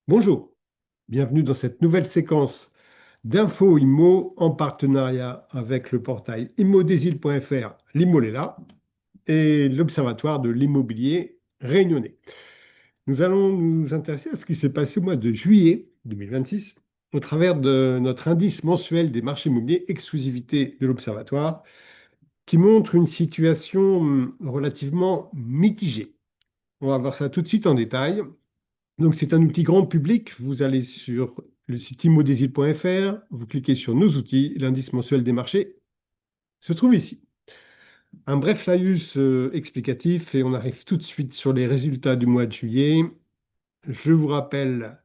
Bonjour, bienvenue dans cette nouvelle séquence d'infos IMO en partenariat avec le portail immodésil.fr, l'IMO est là, et l'Observatoire de l'immobilier réunionnais. Nous allons nous intéresser à ce qui s'est passé au mois de juillet 2026 au travers de notre indice mensuel des marchés immobiliers exclusivité de l'Observatoire qui montre une situation relativement mitigée. On va voir ça tout de suite en détail. Donc, c'est un outil grand public. Vous allez sur le site immodésil.fr, vous cliquez sur nos outils, l'indice mensuel des marchés se trouve ici. Un bref laïus explicatif et on arrive tout de suite sur les résultats du mois de juillet. Je vous rappelle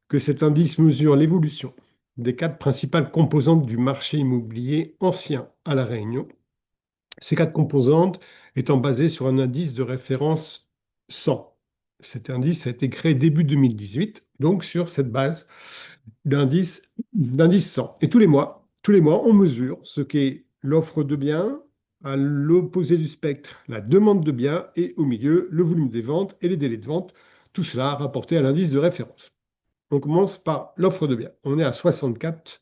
que cet indice mesure l'évolution des quatre principales composantes du marché immobilier ancien à La Réunion. Ces quatre composantes étant basées sur un indice de référence 100. Cet indice a été créé début 2018, donc sur cette base d'indice 100. Et tous les mois, on mesure ce qu'est l'offre de biens, à l'opposé du spectre, la demande de biens, et au milieu, le volume des ventes et les délais de vente, tout cela rapporté à l'indice de référence. On commence par l'offre de biens. On est à 64,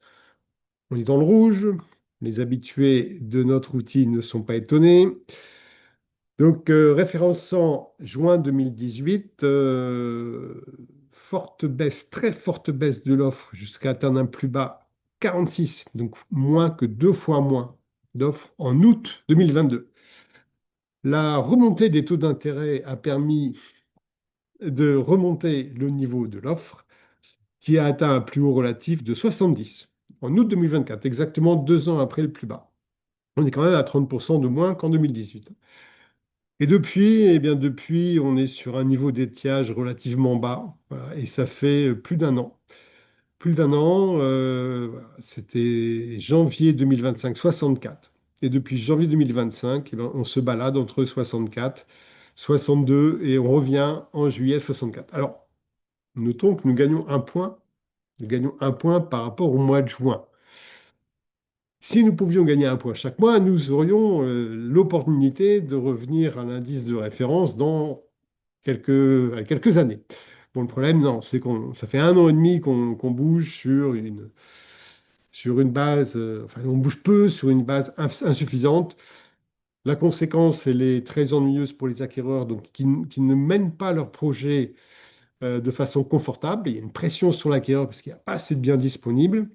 on est dans le rouge. Les habitués de notre outil ne sont pas étonnés. Donc, référençant juin 2018, forte baisse, très forte baisse de l'offre jusqu'à atteindre un plus bas 46, donc moins que deux fois moins d'offres en août 2022. La remontée des taux d'intérêt a permis de remonter le niveau de l'offre qui a atteint un plus haut relatif de 70 en août 2024, exactement 2 ans après le plus bas. On est quand même à 30% de moins qu'en 2018. Et depuis, eh bien depuis, on est sur un niveau d'étiage relativement bas, voilà, et ça fait plus d'un an. Plus d'un an, voilà, c'était janvier 2025, 64. Et depuis janvier 2025, eh ben, on se balade entre 64, 62 et on revient en juillet 64. Alors, notons que nous gagnons un point par rapport au mois de juin. Si nous pouvions gagner un point chaque mois, nous aurions l'opportunité de revenir à l'indice de référence dans quelques années. Bon, le problème, non, c'est qu'on ça fait un an et demi qu'on bouge sur une base, enfin, on bouge peu sur une base insuffisante. La conséquence, elle est très ennuyeuse pour les acquéreurs, donc qui ne mènent pas leur projet de façon confortable. Il y a une pression sur l'acquéreur parce qu'il n'y a pas assez de biens disponibles.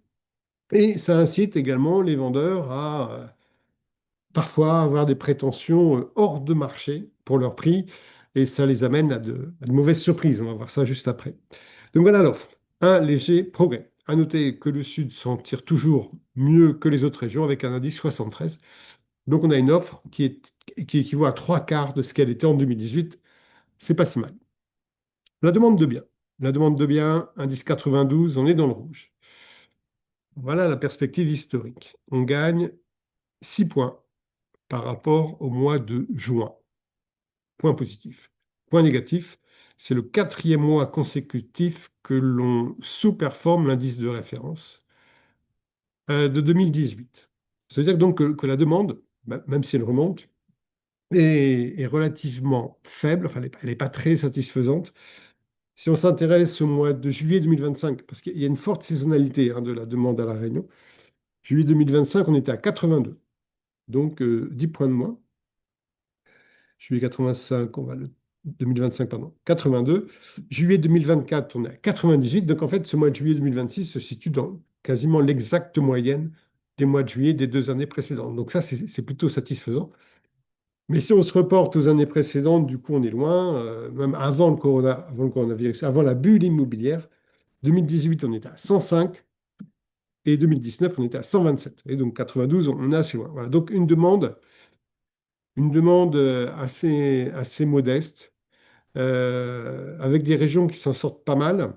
Et ça incite également les vendeurs à parfois avoir des prétentions hors de marché pour leur prix et ça les amène à de mauvaises surprises. On va voir ça juste après. Donc voilà l'offre. Un léger progrès. À noter que le Sud s'en tire toujours mieux que les autres régions avec un indice 73. Donc on a une offre qui équivaut à trois quarts de ce qu'elle était en 2018. C'est pas si mal. La demande de biens. La demande de biens, indice 92, on est dans le rouge. Voilà la perspective historique. On gagne 6 points par rapport au mois de juin. Point positif. Point négatif, c'est le quatrième mois consécutif que l'on sous-performe l'indice de référence de 2018. Ça veut dire donc que la demande, même si elle remonte, est relativement faible, enfin elle n'est pas très satisfaisante. Si on s'intéresse au mois de juillet 2025, parce qu'il y a une forte saisonnalité de la demande à La Réunion, juillet 2025, on était à 82, donc 10 points de moins. Juillet 85, 2025, pardon, 82. Juillet 2024, on est à 98. Donc en fait, ce mois de juillet 2026 se situe dans quasiment l'exacte moyenne des mois de juillet des 2 années précédentes. Donc ça, c'est plutôt satisfaisant. Mais si on se reporte aux années précédentes, du coup, on est loin, même avant le coronavirus, avant la bulle immobilière. 2018, on était à 105 et 2019, on était à 127. Et donc 92, on est assez loin. Voilà. Donc une demande assez modeste, avec des régions qui s'en sortent pas mal.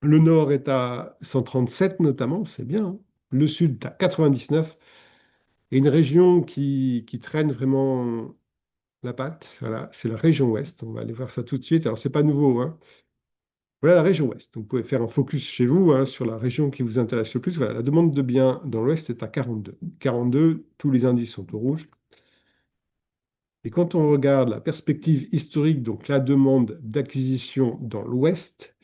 Le nord est à 137 notamment, c'est bien, hein. Le sud est à 99. Et une région qui traîne vraiment la patte, voilà, c'est la région ouest. On va aller voir ça tout de suite. Alors, c'est pas nouveau, hein. Voilà la région ouest. Vous pouvez faire un focus chez vous hein, sur la région qui vous intéresse le plus. Voilà, la demande de biens dans l'ouest est à 42. 42, tous les indices sont au rouge. Et quand on regarde la perspective historique, donc la demande d'acquisition dans l'Ouest,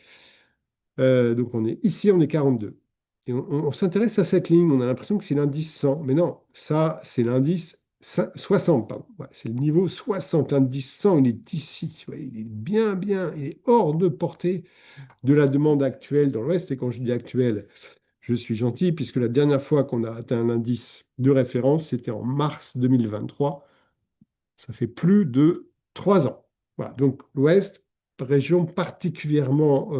Donc ici, on est 42. Et on s'intéresse à cette ligne, on a l'impression que c'est l'indice 100, mais non, ça, c'est l'indice 60, pardon. Ouais, c'est le niveau 60. L'indice 100, il est ici. Ouais, il est bien, bien, il est hors de portée de la demande actuelle dans l'Ouest. Et quand je dis actuelle, je suis gentil, puisque la dernière fois qu'on a atteint l'indice de référence, c'était en mars 2023. Ça fait plus de 3 ans. Voilà, donc l'Ouest, région particulièrement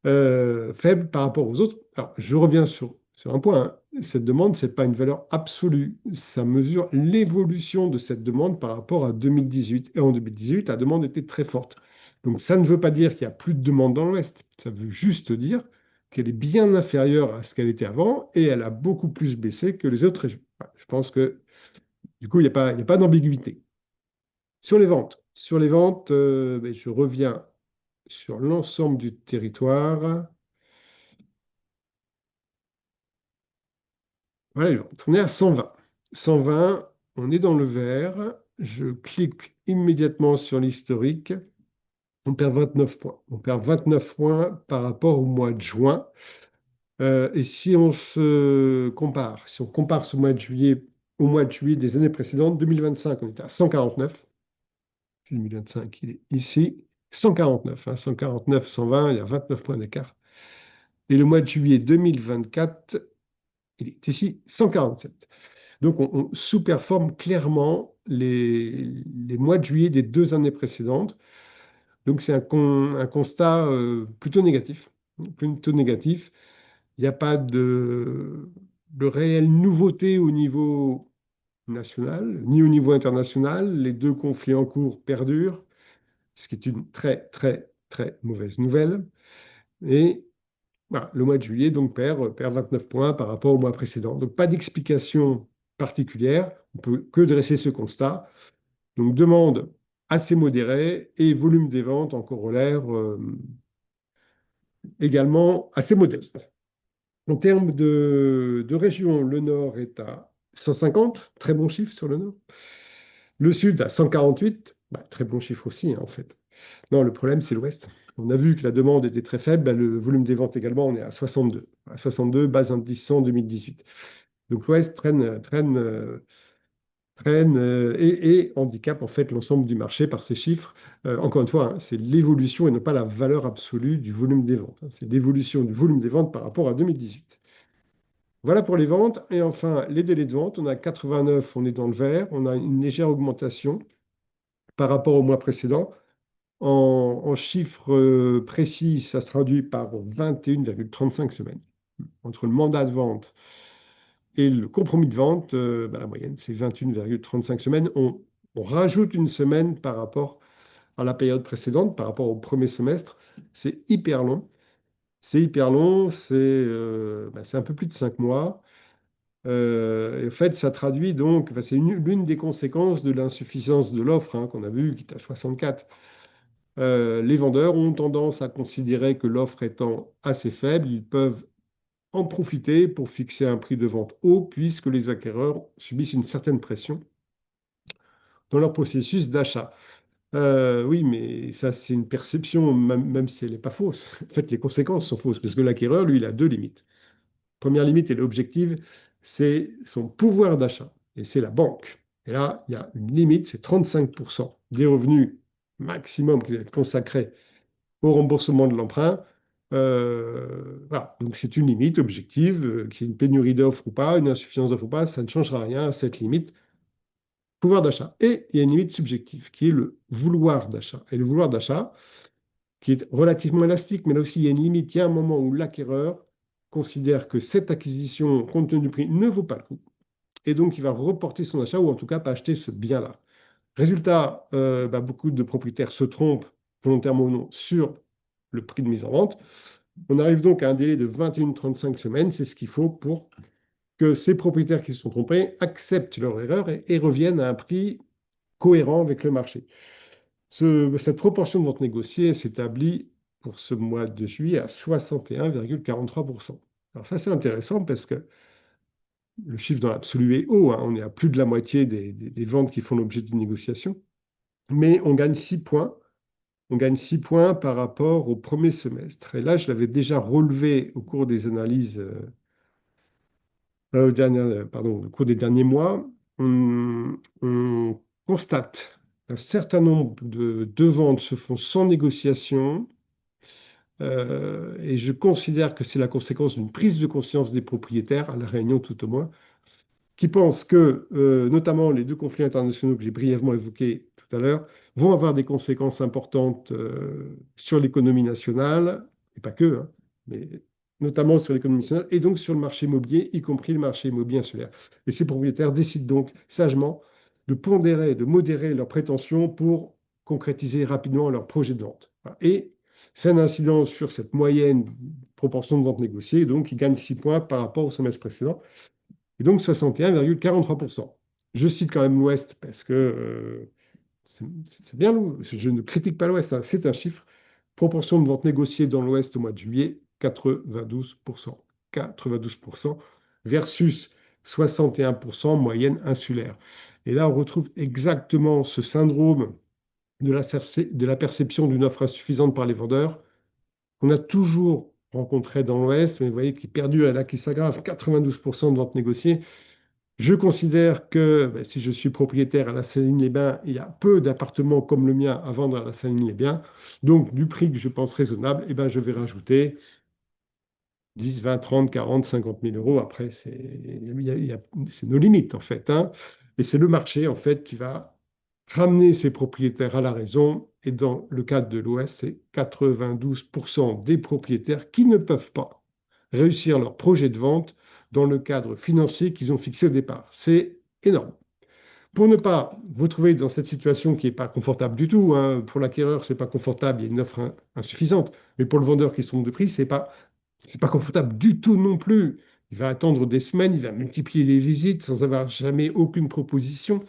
faible par rapport aux autres. Alors, je reviens sur un point, hein. Cette demande, ce n'est pas une valeur absolue. Ça mesure l'évolution de cette demande par rapport à 2018. Et en 2018, la demande était très forte. Donc, ça ne veut pas dire qu'il n'y a plus de demande dans l'Ouest. Ça veut juste dire qu'elle est bien inférieure à ce qu'elle était avant et elle a beaucoup plus baissé que les autres régions. Voilà, je pense que, du coup, il n'y a pas d'ambiguïté. Sur les ventes, ben, je reviens sur l'ensemble du territoire. Voilà, on est à 120. 120, on est dans le vert. Je clique immédiatement sur l'historique. On perd 29 points. On perd 29 points par rapport au mois de juin. Et si on se compare, si on compare ce mois de juillet au mois de juillet des années précédentes, 2025, on était à 149. 2025, il est ici. 149, hein, 149, 120, il y a 29 points d'écart. Et le mois de juillet 2024, il est ici, 147. Donc, on sous-performe clairement les mois de juillet des 2 années précédentes. Donc, c'est un constat plutôt négatif. Plutôt négatif. Il n'y a pas de réelle nouveauté au niveau national, ni au niveau international. Les deux conflits en cours perdurent, ce qui est une très, très, très mauvaise nouvelle. Et voilà, le mois de juillet donc perd 29 points par rapport au mois précédent. Donc pas d'explication particulière, on peut que dresser ce constat. Donc demande assez modérée et volume des ventes en corollaire également assez modeste. En termes de région, le nord est à 150, très bon chiffre sur le nord. Le sud à 148, bah, très bon chiffre aussi, hein, en fait. Non, le problème, c'est l'ouest. On a vu que la demande était très faible, bah, le volume des ventes également, on est à 62. À 62, base indice 100 en 2018. Donc l'ouest traîne et handicape en fait l'ensemble du marché par ces chiffres. Encore une fois, hein, c'est l'évolution et non pas la valeur absolue du volume des ventes, hein. C'est l'évolution du volume des ventes par rapport à 2018. Voilà pour les ventes. Et enfin, les délais de vente, on a 89, on est dans le vert, on a une légère augmentation par rapport au mois précédent. En chiffres précis, ça se traduit par 21,35 semaines. Entre le mandat de vente et le compromis de vente, bah, la moyenne, c'est 21,35 semaines. On rajoute une semaine par rapport à la période précédente, par rapport au premier semestre. C'est hyper long. C'est hyper long, c'est un peu plus de 5 mois. Et en fait, ça traduit donc, enfin, c'est l'une des conséquences de l'insuffisance de l'offre, hein, qu'on a vu, qui est à 64. Les vendeurs ont tendance à considérer que l'offre étant assez faible, ils peuvent en profiter pour fixer un prix de vente haut, puisque les acquéreurs subissent une certaine pression dans leur processus d'achat. Oui, mais ça, c'est une perception, même si elle n'est pas fausse. En fait, les conséquences sont fausses, parce que l'acquéreur, lui, il a deux limites. Première limite, elle est objective, c'est son pouvoir d'achat, et c'est la banque. Et là, il y a une limite, c'est 35% des revenus maximum qui doivent être consacrés au remboursement de l'emprunt. Voilà, donc c'est une limite objective, qu'il y ait une pénurie d'offres ou pas, une insuffisance d'offres ou pas, ça ne changera rien à cette limite pouvoir d'achat. Et il y a une limite subjective qui est le vouloir d'achat. Et le vouloir d'achat, qui est relativement élastique, mais là aussi il y a une limite, il y a un moment où l'acquéreur considère que cette acquisition, compte tenu du prix, ne vaut pas le coup. Et donc il va reporter son achat ou en tout cas pas acheter ce bien-là. Résultat, bah, beaucoup de propriétaires se trompent volontairement ou non sur le prix de mise en vente. On arrive donc à un délai de 21-35 semaines. C'est ce qu'il faut pour que ces propriétaires qui se sont trompés acceptent leur erreur et reviennent à un prix cohérent avec le marché. Cette proportion de vente négociée s'établit pour ce mois de juillet à 61,43%. Alors ça, c'est intéressant parce que le chiffre dans l'absolu est haut, hein. On est à plus de la moitié des ventes qui font l'objet d'une négociation. Mais on gagne 6 points on gagne 6 points par rapport au premier semestre. Et là, je l'avais déjà relevé au cours des analyses, au cours des derniers mois. On constate un certain nombre de ventes se font sans négociation. Et je considère que c'est la conséquence d'une prise de conscience des propriétaires, à La Réunion tout au moins, qui pensent que, notamment les deux conflits internationaux que j'ai brièvement évoqués tout à l'heure, vont avoir des conséquences importantes sur l'économie nationale, et pas que, hein, mais notamment sur l'économie nationale, et donc sur le marché immobilier, y compris le marché immobilier insulaire. Et ces propriétaires décident donc sagement de pondérer, de modérer leurs prétentions pour concrétiser rapidement leur projet de vente. Voilà. Et c'est un incident sur cette moyenne proportion de ventes négociées, donc qui gagne 6 points par rapport au semestre précédent et donc 61,43%. Je cite quand même l'Ouest parce que c'est bien, je ne critique pas l'Ouest, hein, c'est un chiffre. Proportion de ventes négociées dans l'Ouest au mois de juillet, 92%. 92% versus 61% moyenne insulaire. Et là, on retrouve exactement ce syndrome de la perception d'une offre insuffisante par les vendeurs qu'on a toujours rencontré dans l'Ouest, mais vous voyez qui perdure et là qui s'aggrave, 92% de ventes négociées. Je considère que si je suis propriétaire à la Saline-les-Bains, il y a peu d'appartements comme le mien à vendre à la Saline-les-Bains. Donc, du prix que je pense raisonnable, eh ben, je vais rajouter 10, 20, 30, 40, 50 000 euros. Après, c'est nos limites, en fait, hein. Et c'est le marché, en fait, qui va ramener ses propriétaires à la raison. Et dans le cadre de l'Ouest, c'est 92% des propriétaires qui ne peuvent pas réussir leur projet de vente dans le cadre financier qu'ils ont fixé au départ. C'est énorme. Pour ne pas vous trouver dans cette situation qui n'est pas confortable du tout, hein, pour l'acquéreur, ce n'est pas confortable, il y a une offre insuffisante, mais pour le vendeur qui se trompe de prix, c'est pas confortable du tout non plus. Il va attendre des semaines, il va multiplier les visites sans avoir jamais aucune proposition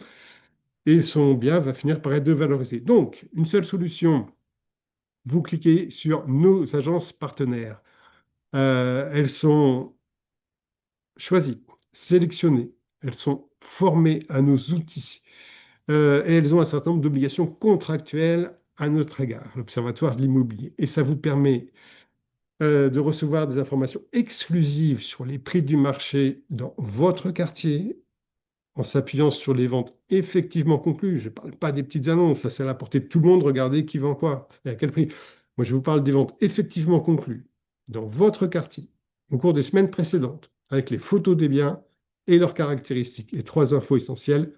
et son bien va finir par être dévalorisé. Donc, une seule solution, vous cliquez sur nos agences partenaires. Elles sont choisies, sélectionnées, elles sont formées à nos outils et elles ont un certain nombre d'obligations contractuelles à notre égard, l'Observatoire de l'immobilier. Et ça vous permet de recevoir des informations exclusives sur les prix du marché dans votre quartier, en s'appuyant sur les ventes effectivement conclues. Je ne parle pas des petites annonces, ça c'est à la portée de tout le monde, regardez qui vend quoi et à quel prix. Moi, je vous parle des ventes effectivement conclues dans votre quartier au cours des semaines précédentes, avec les photos des biens et leurs caractéristiques. Et trois infos essentielles: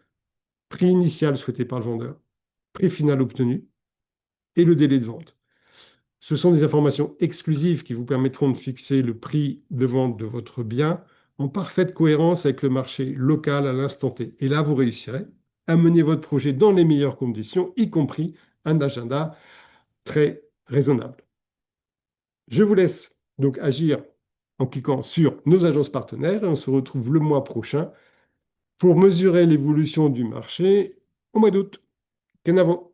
prix initial souhaité par le vendeur, prix final obtenu et le délai de vente. Ce sont des informations exclusives qui vous permettront de fixer le prix de vente de votre bien en parfaite cohérence avec le marché local à l'instant T. Et là, vous réussirez à mener votre projet dans les meilleures conditions, y compris un agenda très raisonnable. Je vous laisse donc agir en cliquant sur nos agences partenaires et on se retrouve le mois prochain pour mesurer l'évolution du marché au mois d'août. Kenavo.